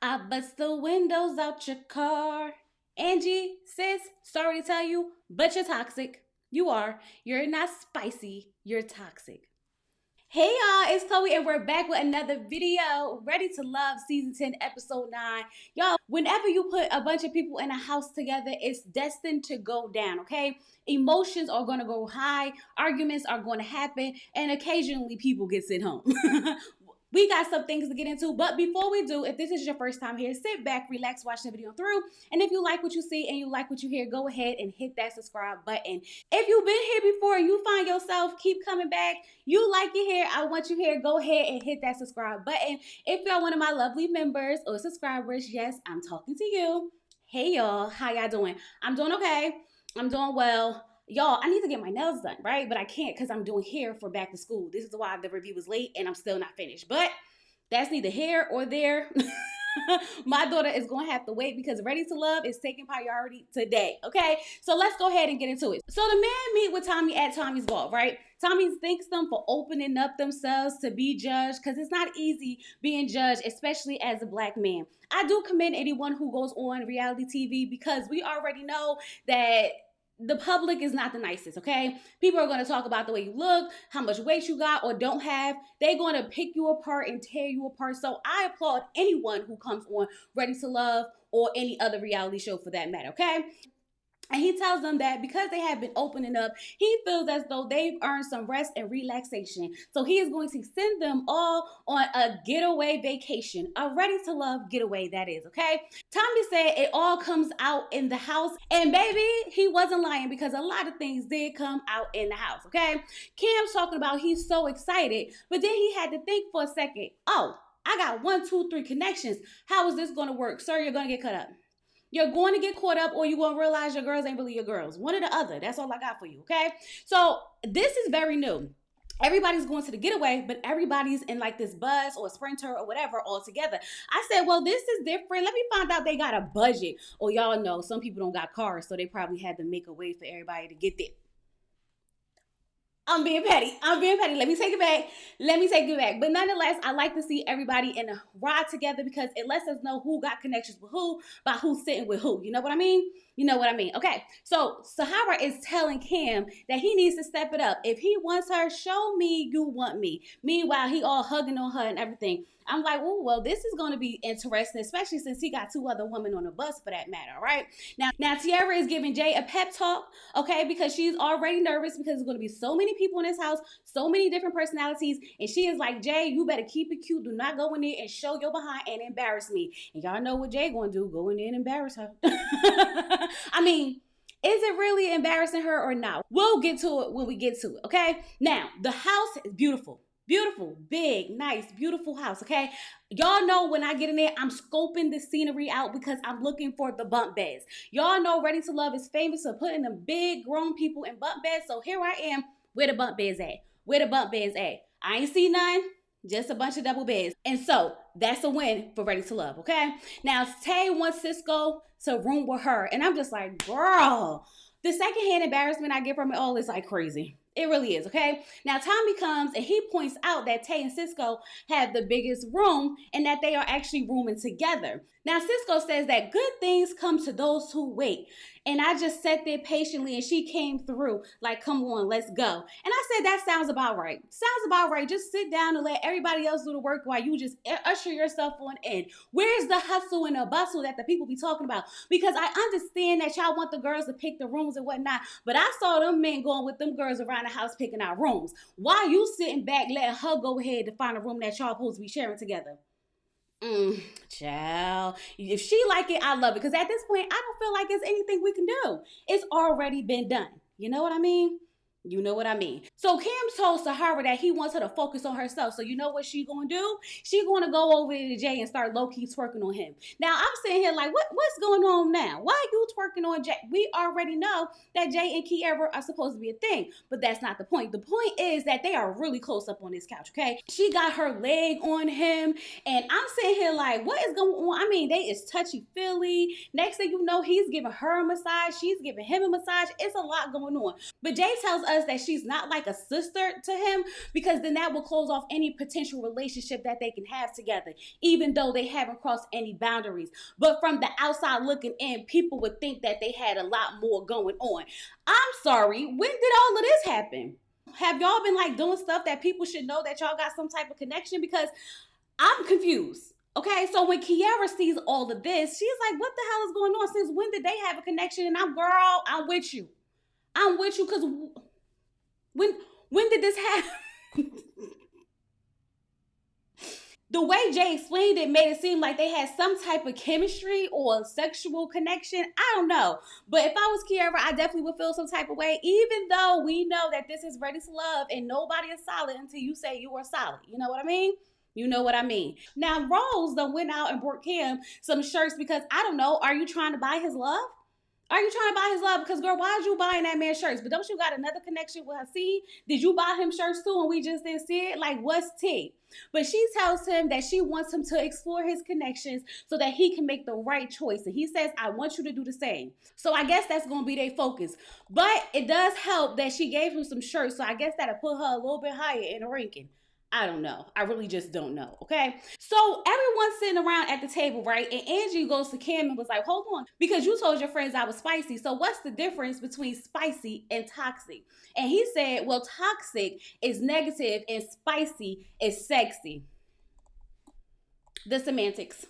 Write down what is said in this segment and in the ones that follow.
I bust the windows out your car. Angie, sis, sorry to tell you, but you're toxic. You are. You're not spicy. You're toxic. Hey y'all, it's Chloe and we're back with another video. Ready to Love season 10, episode 9. Y'all, whenever you put a bunch of people in a house together, it's destined to go down, okay? Emotions are going to go high, arguments are going to happen, and occasionally people get sent home. We got some things to get into, but before we do, if this is your first time here, sit back, relax, watch the video through, and if you like what you see and you like what you hear, go ahead and hit that subscribe button. If you've been here before and you find yourself keep coming back, you like it here, I want you here, go ahead and hit that subscribe button. If y'all one of my lovely members or subscribers, yes, I'm talking to you. Hey y'all, how y'all doing? I'm doing okay. I'm doing well. Y'all, I need to get my nails done, right? But I can't because I'm doing hair for back to school. This is why the review was late and I'm still not finished. But that's neither here or there. My daughter is going to have to wait because Ready to Love is taking priority today, okay? So let's go ahead and get into it. So the man meet with Tommy at Tommy's vault, right? Tommy thanks them for opening up themselves to be judged because it's not easy being judged, especially as a black man. I do commend anyone who goes on reality TV because we already know that the public is not the nicest, okay? People are going to talk about the way you look, how much weight you got or don't have. They're going to pick you apart and tear you apart. So I applaud anyone who comes on Ready to Love or any other reality show for that matter, okay? And he tells them that because they have been opening up, he feels as though they've earned some rest and relaxation. So he is going to send them all on a getaway vacation, a Ready to Love getaway, that is, okay? Tommy said it all comes out in the house. And baby, he wasn't lying because a lot of things did come out in the house, okay? Cam's talking about he's so excited, but then he had to think for a second, oh, I got 1, 2, 3 connections. How is this going to work? Sir, you're going to get cut up. You're going to get caught up or you're going to realize your girls ain't really your girls. One or the other. That's all I got for you, okay? So this is very new. Everybody's going to the getaway, but everybody's in like this bus or a sprinter or whatever all together. I said, well, this is different. Let me find out they got a budget. Or y'all know some people don't got cars, so they probably had to make a way for everybody to get there. I'm being petty. I'm being petty. Let me take it back. Let me take it back. But nonetheless, I like to see everybody in a ride together because it lets us know who got connections with who by who's sitting with who. You know what I mean? You know what I mean? Okay. So Sahara is telling Cam that he needs to step it up. If he wants her, show me you want me. Meanwhile, he all hugging on her and everything. I'm like, oh, well, this is going to be interesting, especially since he got 2 other women on the bus for that matter, all right? Now Tiara is giving Jay a pep talk, okay, because she's already nervous because there's going to be so many people in this house, so many different personalities, and she is like, Jay, you better keep it cute. Do not go in there and show your behind and embarrass me. And y'all know what Jay going to do, go in there and embarrass her. I mean, is it really embarrassing her or not? We'll get to it when we get to it, okay? Now, the house is beautiful. Beautiful, big, nice, beautiful house, okay? Y'all know when I get in there, I'm scoping the scenery out because I'm looking for the bunk beds. Y'all know Ready to Love is famous for putting them big grown people in bunk beds. So here I am, where the bunk beds at? Where the bunk beds at? I ain't see none, just a bunch of double beds. And so that's a win for Ready to Love, okay? Now, Tay wants Cisco to room with her. And I'm just like, girl, the secondhand embarrassment I get from it all is like crazy. It really is, okay? Now, Tommy comes and he points out that Tay and Cisco have the biggest room and that they are actually rooming together. Now, Cisco says that good things come to those who wait. And I just sat there patiently and she came through like, come on, let's go. And I said, that sounds about right. Sounds about right. Just sit down and let everybody else do the work while you just usher yourself on in. Where's the hustle and the bustle that the people be talking about? Because I understand that y'all want the girls to pick the rooms and whatnot, but I saw them men going with them girls around the house picking out rooms. Why you sitting back letting her go ahead to find a room that y'all supposed to be sharing together? Child. If she like it, I love it. Because at this point, I don't feel like it's anything we can do. It's already been done. You know what I mean? You know what I mean? So Cam told Sahara that he wants her to focus on herself. So you know what she gonna do? She gonna go over to Jay and start low-key twerking on him. Now I'm sitting here like, what's going on now? Why are you twerking on Jay? We already know that Jay and Kiara are supposed to be a thing, but that's not the point. The point is that they are really close up on this couch, okay? She got her leg on him, and I'm sitting here like, what is going on? I mean, they is touchy-feely. Next thing you know, he's giving her a massage. She's giving him a massage. It's a lot going on. But Jay tells us that she's not like a sister to him, because then that will close off any potential relationship that they can have together, even though they haven't crossed any boundaries. But from the outside looking in, people would think that they had a lot more going on. I'm sorry, when did all of this happen? Have y'all been like doing stuff that people should know that y'all got some type of connection? Because I'm confused. Okay, so when Kiara sees all of this, she's like, what the hell is going on? Since when did they have a connection? And I'm with you. I'm with you, because when did this happen? The way Jay explained it made it seem like they had some type of chemistry or sexual connection. I don't know. But if I was Kiara, I definitely would feel some type of way, even though we know that this is ready to love and nobody is solid until you say you are solid. You know what I mean? You know what I mean. Now, Rose done went out and bought Cam some shirts because, I don't know, are you trying to buy his love? Are you trying to buy his love? Because, girl, why is you buying that man shirts? But don't you got another connection with Haseen? Did you buy him shirts too and we just didn't see it? Like, what's tea? But she tells him that she wants him to explore his connections so that he can make the right choice. And he says, I want you to do the same. So I guess that's going to be their focus. But it does help that she gave him some shirts. So I guess that'll put her a little bit higher in the ranking. I don't know. I really just don't know, okay? So everyone's sitting around at the table, right? And Angie goes to Cam and was like, hold on, because you told your friends I was spicy. So what's the difference between spicy and toxic? And he said, well, toxic is negative and spicy is sexy. The semantics.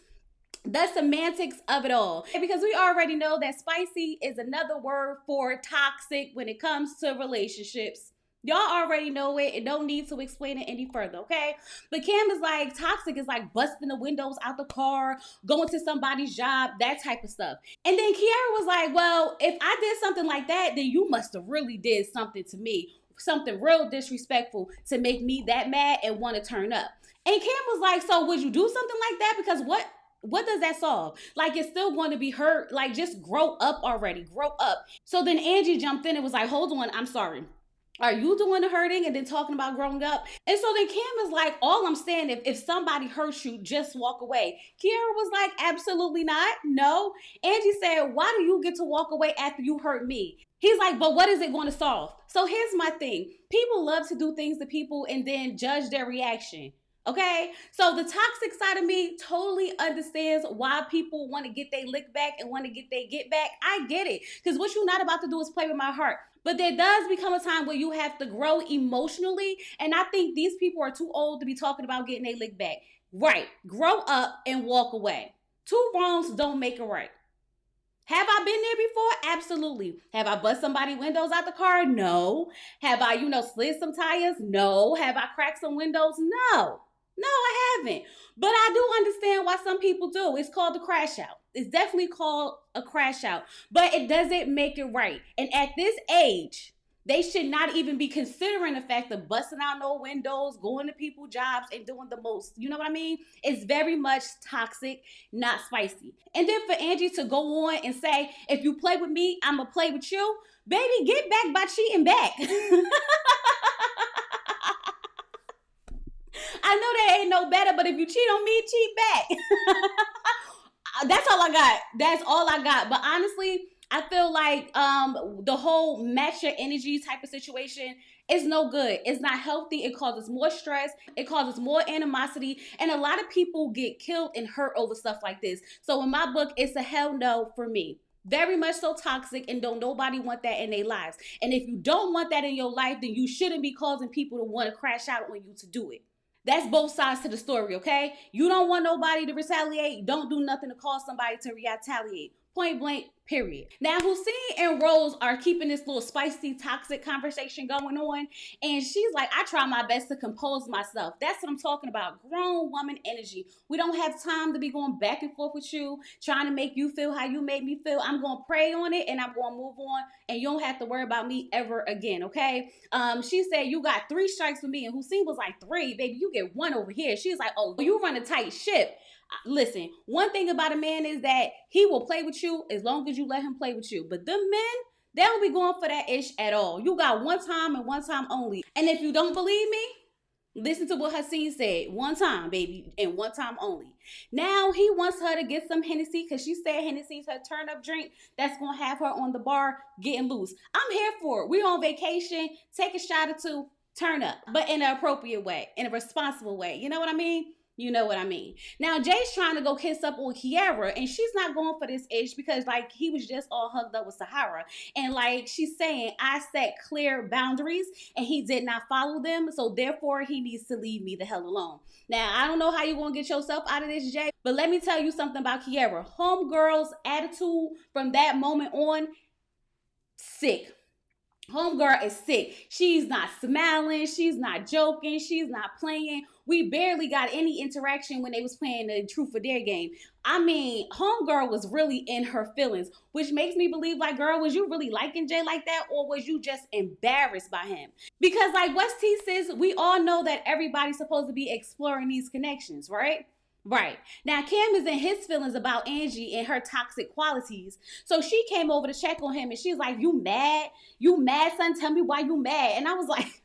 The semantics of it all. Because we already know that spicy is another word for toxic when it comes to relationships. Y'all already know it. It don't need to explain it any further, okay? But Cam is like, toxic is like busting the windows out the car, going to somebody's job, that type of stuff. And then Kiara was like, well, if I did something like that, then you must have really did something to me, something real disrespectful to make me that mad and want to turn up. And Cam was like, so would you do something like that? Because what does that solve? Like, it's still going to be hurt. Like, just grow up already. Grow up. So then Angie jumped in and was like, hold on, I'm sorry. Are you doing the hurting and then talking about growing up? And so then Cam is like, all I'm saying, if somebody hurts you, just walk away. Kiara was like, absolutely not. No. Angie said, why do you get to walk away after you hurt me? He's like, but what is it going to solve? So here's my thing. People love to do things to people and then judge their reaction. Okay, so the toxic side of me totally understands why people want to get their lick back and want to get their get back. I get it, because what you're not about to do is play with my heart. But there does become a time where you have to grow emotionally, and I think these people are too old to be talking about getting their lick back. Right, grow up and walk away. Two wrongs don't make a right. Have I been there before? Absolutely. Have I bust somebody's windows out the car? No. Have I, slid some tires? No. Have I cracked some windows? No. No, I haven't. But I do understand why some people do. It's called the crash out. It's definitely called a crash out. But it doesn't make it right. And at this age, they should not even be considering the fact of busting out no windows, going to people's jobs, and doing the most. You know what I mean? It's very much toxic, not spicy. And then for Angie to go on and say, if you play with me, I'm going to play with you. Baby, get back by cheating back. I know that ain't no better, but if you cheat on me, cheat back. That's all I got. That's all I got. But honestly, I feel like the whole match your energy type of situation is no good. It's not healthy. It causes more stress. It causes more animosity. And a lot of people get killed and hurt over stuff like this. So in my book, it's a hell no for me. Very much so toxic, and don't nobody want that in their lives. And if you don't want that in your life, then you shouldn't be causing people to want to crash out on you to do it. That's both sides to the story, okay? You don't want nobody to retaliate. Don't do nothing to cause somebody to retaliate. Point blank, period. Now, Hussein and Rose are keeping this little spicy, toxic conversation going on. And she's like, I try my best to compose myself. That's what I'm talking about. Grown woman energy. We don't have time to be going back and forth with you, trying to make you feel how you made me feel. I'm going to pray on it and I'm going to move on. And you don't have to worry about me ever again, okay? She said, you got 3 strikes with me. And Hussein was like, 3? Baby, you get 1 over here. She's like, oh, you run a tight ship. Listen, one thing about a man is that he will play with you as long as you let him play with you. But them men, they don't be going for that ish at all. You got one time and one time only. And if you don't believe me, Listen to what Haseen said one time, baby, and one time only. Now he wants her to get some Hennessy because she said Hennessy's her turn up drink that's going to have her on the bar getting loose. I'm here for it. We on vacation. Take a shot or two, turn up, but in an appropriate way, in a responsible way. You know what I mean? You know what I mean. Now Jay's trying to go kiss up on Kiara, and she's not going for this ish because like he was just all hugged up with Sahara, and like she's saying, I set clear boundaries, and he did not follow them, so therefore he needs to leave me the hell alone. Now I don't know how you're gonna get yourself out of this, Jay, but let me tell you something about Kiara. Homegirl's attitude from that moment on, sick. Homegirl is sick. She's not smiling. She's not joking. She's not playing. We barely got any interaction when they was playing the Truth or Dare game. I mean, Homegirl was really in her feelings, which makes me believe, like, girl, was you really liking Jay like that, or was you just embarrassed by him? Because, like West T says, we all know that everybody's supposed to be exploring these connections, right? Right. Now, Cam is in his feelings about Angie and her toxic qualities. So she came over to check on him and she's like, you mad? You mad, son? Tell me why you mad. And I was like,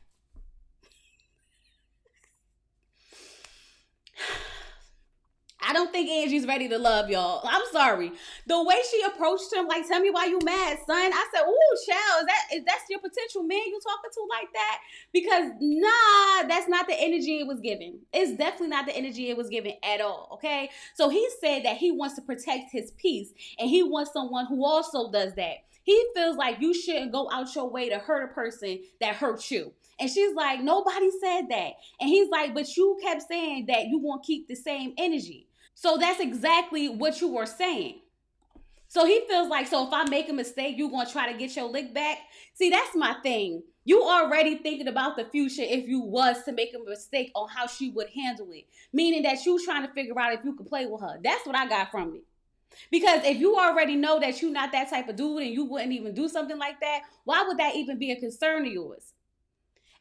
I don't think Angie's ready to love y'all. I'm sorry. The way she approached him, like, tell me why you mad, son. I said, ooh, child, that's your potential man you talking to like that? Because nah, that's not the energy it was given. It's definitely not the energy it was given at all. Okay. So he said that he wants to protect his peace and he wants someone who also does that. He feels like you shouldn't go out your way to hurt a person that hurts you. And she's like, nobody said that. And he's like, but you kept saying that you want to keep the same energy. So that's exactly what you were saying. So he feels like, so if I make a mistake, you're going to try to get your lick back. See, that's my thing. You already thinking about the future if you was to make a mistake on how she would handle it. Meaning that you trying to figure out if you could play with her. That's what I got from it. Because if you already know that you're not that type of dude and you wouldn't even do something like that, why would that even be a concern of yours?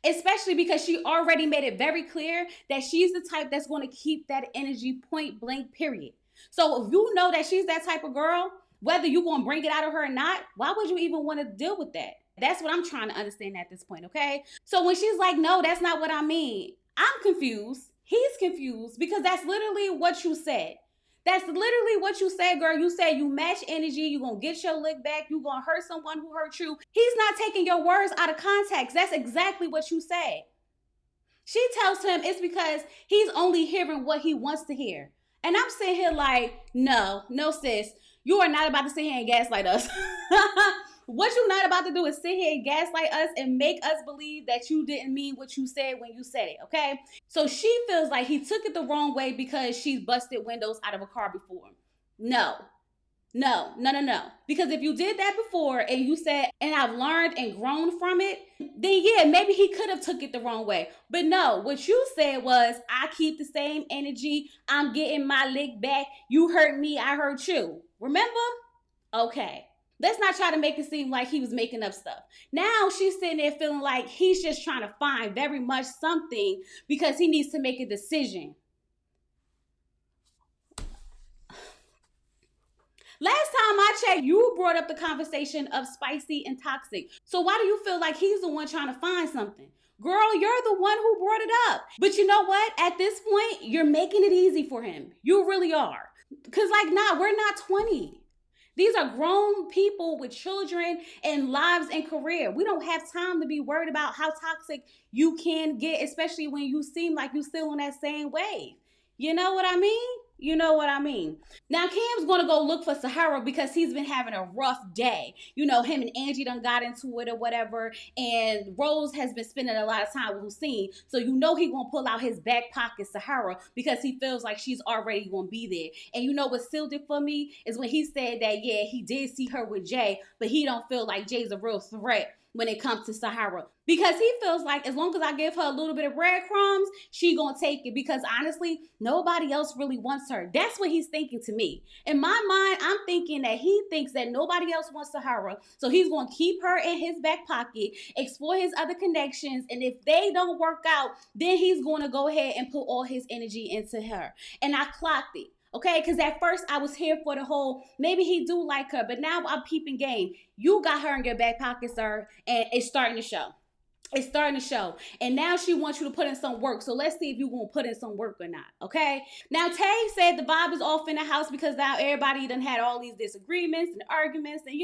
Especially because she already made it very clear that she's the type that's going to keep that energy point blank, period. So if you know that she's that type of girl, whether you're going to bring it out of her or not, why would you even want to deal with that? That's what I'm trying to understand at this point, okay? So when she's like, no, that's not what I mean, I'm confused. He's confused because that's literally what you said. That's literally what you said, girl. You said you match energy, you're going to get your lick back, you're going to hurt someone who hurt you. He's not taking your words out of context. That's exactly what you said. She tells him it's because he's only hearing what he wants to hear. And I'm sitting here like, no, sis. You are not about to sit here and gaslight us. What you're not about to do is sit here and gaslight us and make us believe that you didn't mean what you said when you said it, okay? So she feels like he took it the wrong way because she's busted windows out of a car before. No. Because if you did that before and you said, and I've learned and grown from it, then yeah, maybe he could have took it the wrong way. But no, what you said was, I keep the same energy. I'm getting my lick back. You hurt me, I hurt you. Remember? Okay. Let's not try to make it seem like he was making up stuff. Now she's sitting there feeling like he's just trying to find very much something because he needs to make a decision. Last time I checked, you brought up the conversation of spicy and toxic. So why do you feel like he's the one trying to find something? Girl, you're the one who brought it up. But you know what? At this point, you're making it easy for him. You really are. Because like, nah, we're not 20. These are grown people with children and lives and career. We don't have time to be worried about how toxic you can get, especially when you seem like you're still on that same wave. You know what I mean? You know what I mean? Now, Cam's going to go look for Sahara because he's been having a rough day. You know, him and Angie done got into it or whatever. And Rose has been spending a lot of time with Hussein. So you know he going to pull out his back pocket Sahara because he feels like she's already going to be there. And you know what sealed it for me is when he said that, yeah, he did see her with Jay, but he don't feel like Jay's a real threat when it comes to Sahara. Because he feels like as long as I give her a little bit of breadcrumbs, she gonna take it. Because honestly, nobody else really wants her. That's what he's thinking to me. In my mind, I'm thinking that he thinks that nobody else wants Sahara. So he's gonna keep her in his back pocket, explore his other connections, and if they don't work out, then he's gonna go ahead and put all his energy into her. And I clocked it. Okay, because at first I was here for the whole, maybe he do like her, but now I'm peeping game. You got her in your back pocket, sir, and it's starting to show. It's starting to show. And now she wants you to put in some work. So let's see if you're going to put in some work or not. Okay. Now, Tay said the vibe is off in the house because now everybody done had all these disagreements and arguments. And,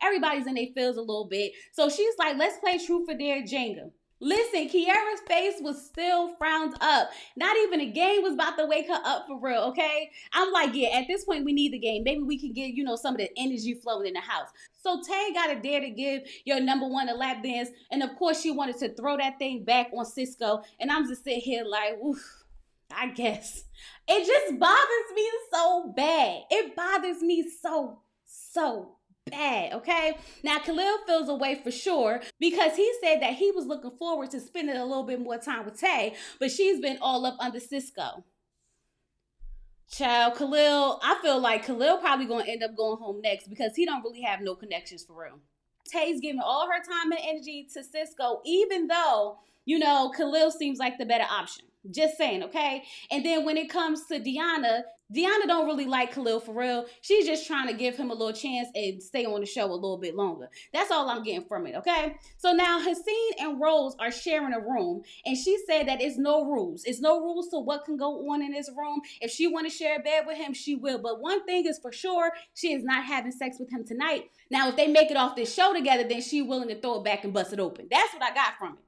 everybody's in their feels a little bit. So she's like, let's play truth or dare Jenga. Listen, Kiara's face was still frowned up. Not even a game was about to wake her up for real, okay? I'm like, yeah, at this point, we need the game. Maybe we can get, some of the energy flowing in the house. So Tay got a dare to give your number one a lap dance. And of course, she wanted to throw that thing back on Cisco. And I'm just sitting here like, oof, I guess. It just bothers me so bad. It bothers me so bad, okay? Now, Khalil feels away for sure because he said that he was looking forward to spending a little bit more time with Tay, but she's been all up under Cisco. Child, Khalil, I feel like Khalil probably gonna end up going home next because he don't really have no connections for real. Tay's giving all her time and energy to Cisco, even though, Khalil seems like the better option. Just saying, okay? And then when it comes to Deona don't really like Khalil for real. She's just trying to give him a little chance and stay on the show a little bit longer. That's all I'm getting from it, okay? So now Haseen and Rose are sharing a room, and she said that it's no rules. It's no rules to what can go on in this room. If she want to share a bed with him, she will. But one thing is for sure, she is not having sex with him tonight. Now, if they make it off this show together, then she willing to throw it back and bust it open. That's what I got from it.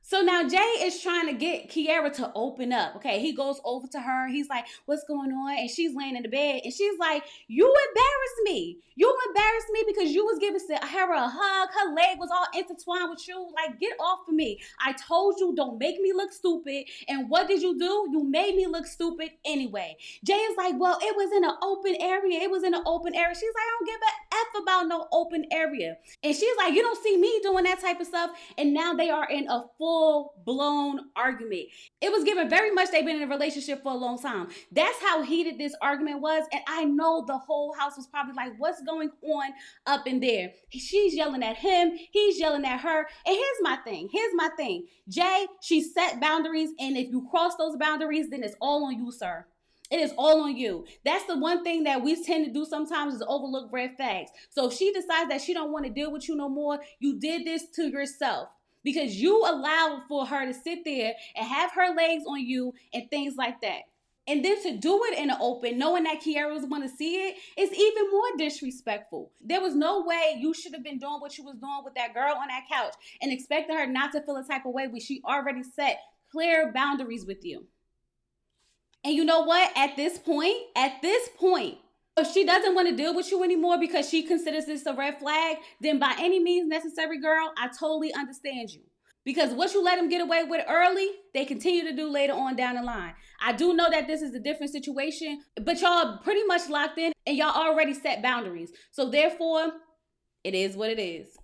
So now Jay is trying to get Kiara to open up. Okay, he goes over to her. He's like, what's going on? And she's laying in the bed. And she's like, you embarrassed me. You embarrassed me because you was giving her a hug. Her leg was all intertwined with you. Like, get off of me. I told you, don't make me look stupid. And what did you do? You made me look stupid anyway. Jay is like, well, it was in an open area. It was in an open area. She's like, I don't give a F about no open area. And she's like, you don't see me doing that type of stuff. And now they are in a full-blown argument. It was given very much they've been in a relationship for a long time. That's how heated this argument was. And I know the whole house was probably like, what's going on up in there? She's yelling at him. He's yelling at her. And here's my thing. Jay, she set boundaries. And if you cross those boundaries, then it's all on you, sir. It is all on you. That's the one thing that we tend to do sometimes is overlook red flags. So if she decides that she don't want to deal with you no more, you did this to yourself because you allowed for her to sit there and have her legs on you and things like that. And then to do it in the open, knowing that Kiara was going to see it, is even more disrespectful. There was no way you should have been doing what you was doing with that girl on that couch and expecting her not to feel a type of way when she already set clear boundaries with you. And you know what? At this point, if she doesn't want to deal with you anymore because she considers this a red flag, then by any means necessary, girl, I totally understand you. Because what you let them get away with early, they continue to do later on down the line. I do know that this is a different situation, but y'all pretty much locked in and y'all already set boundaries. So therefore, it is what it is.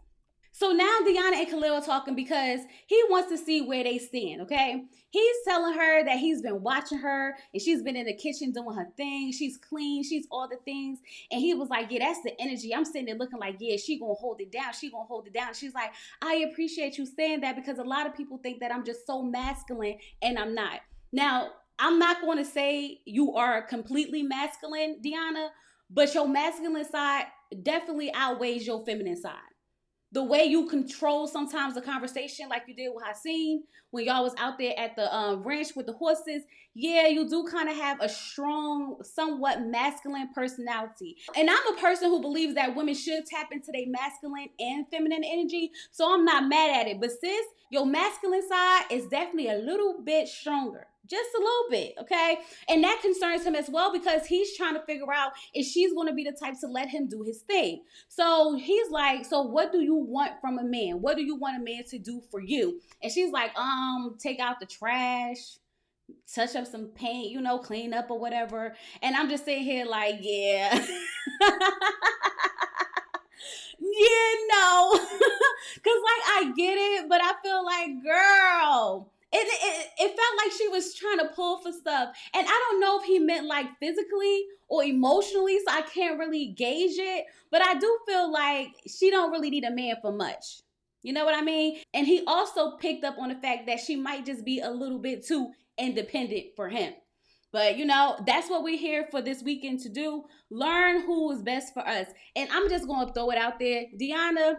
So now Deona and Khalil are talking because he wants to see where they stand, okay? He's telling her that he's been watching her and she's been in the kitchen doing her thing. She's clean. She's all the things. And he was like, yeah, that's the energy. I'm sitting there looking like, yeah, she gonna hold it down. She gonna hold it down. She's like, I appreciate you saying that because a lot of people think that I'm just so masculine and I'm not. Now, I'm not going to say you are completely masculine, Deona, but your masculine side definitely outweighs your feminine side. The way you control sometimes the conversation like you did with Haseen when y'all was out there at the ranch with the horses, yeah, you do kind of have a strong, somewhat masculine personality. And I'm a person who believes that women should tap into their masculine and feminine energy, so I'm not mad at it. But sis, your masculine side is definitely a little bit stronger. Just a little bit, okay? And that concerns him as well because he's trying to figure out if she's going to be the type to let him do his thing. So he's like, so what do you want from a man? What do you want a man to do for you? And she's like, take out the trash, touch up some paint, clean up or whatever. And I'm just sitting here like, yeah. Yeah, no. Because, I get it, but I feel like, girl, it felt like she was trying to pull for stuff. And I don't know if he meant, physically or emotionally, so I can't really gauge it. But I do feel like she don't really need a man for much. You know what I mean? And he also picked up on the fact that she might just be a little bit too independent for him. But, that's what we're here for this weekend to do. Learn who is best for us. And I'm just going to throw it out there. Deona,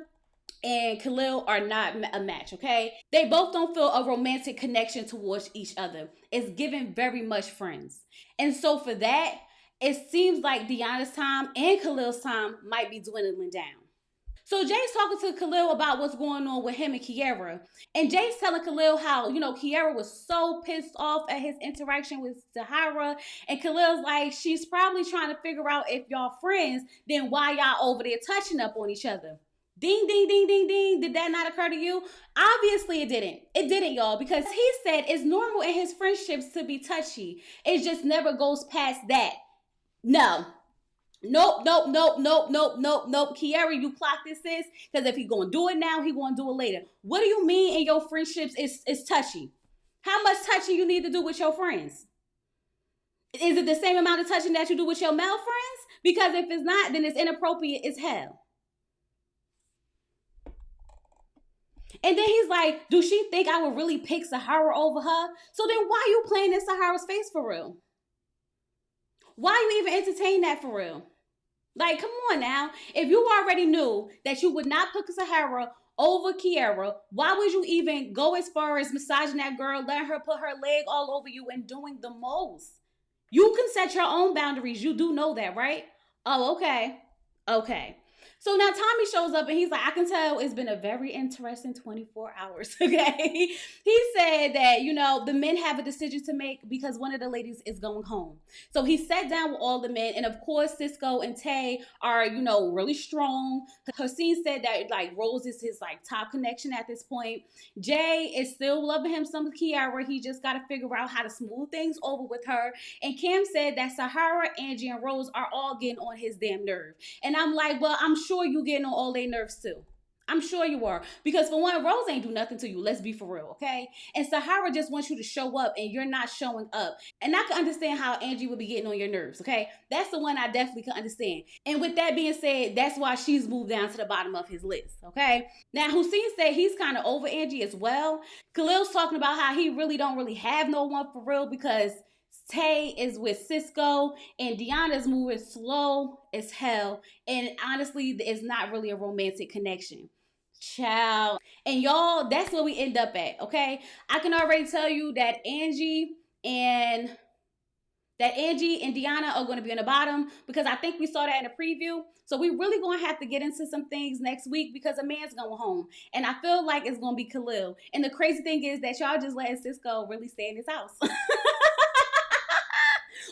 and Khalil are not a match, okay? They both don't feel a romantic connection towards each other. It's given very much friends. And so for that, it seems like Deona's time and Khalil's time might be dwindling down. So Jay's talking to Khalil about what's going on with him and Kiara. And Jay's telling Khalil how, Kiara was so pissed off at his interaction with Sahara. And Khalil's like, she's probably trying to figure out if y'all friends, then why y'all over there touching up on each other. Ding, ding, ding, ding, ding. Did that not occur to you? Obviously, it didn't. It didn't, y'all, because he said it's normal in his friendships to be touchy. It just never goes past that. No, nope, nope, nope, nope, nope, nope, nope. Kiara, you clock this is because if he gonna do it now, he gonna do it later. What do you mean in your friendships is touchy? How much touching you need to do with your friends? Is it the same amount of touching that you do with your male friends? Because if it's not, then it's inappropriate as hell. And then he's like, do she think I would really pick Sahara over her? So then why you playing in Sahara's face for real? Why you even entertain that for real? Like, come on now. If you already knew that you would not put Sahara over Kiara, why would you even go as far as massaging that girl, letting her put her leg all over you and doing the most? You can set your own boundaries. You do know that, right? Oh, okay. Okay. So now Tommy shows up and he's like, I can tell it's been a very interesting 24 hours. Okay. He said that, the men have a decision to make because one of the ladies is going home. So he sat down with all the men. And of course, Cisco and Tay are, really strong. Haseen said that like Rose is his like top connection at this point. Jay is still loving him some Kiara. He just got to figure out how to smooth things over with her. And Cam said that Sahara, Angie, and Rose are all getting on his damn nerve. And I'm like, well, I'm sure you getting on all their nerves too. I'm sure you are. Because for one, Rose ain't do nothing to you. Let's be for real, okay? And Sahara just wants you to show up and you're not showing up. And I can understand how Angie would be getting on your nerves, okay? That's the one I definitely can understand. And with that being said, that's why she's moved down to the bottom of his list, okay? Now, Hussein said he's kind of over Angie as well. Khalil's talking about how he really don't really have no one for real because Tay is with Cisco and Deona's moving slow as hell. And honestly, it's not really a romantic connection. Child. And y'all, that's where we end up at, okay? I can already tell you and that Angie and Deona are going to be on the bottom because I think we saw that in the preview. So we really going to have to get into some things next week because a man's going home. And I feel like it's going to be Khalil. And the crazy thing is that y'all just letting Cisco really stay in his house.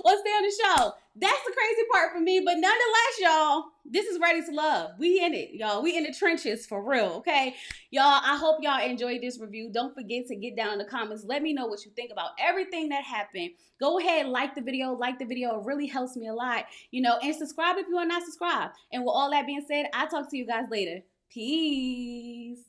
Or stay on the show. That's the crazy part for me. But nonetheless, y'all, this is Ready to Love. We in it, y'all. We in the trenches for real, okay? Y'all, I hope y'all enjoyed this review. Don't forget to get down in the comments. Let me know what you think about everything that happened. Go ahead, like the video. Like the video. It really helps me a lot. And subscribe if you are not subscribed. And with all that being said, I'll talk to you guys later. Peace.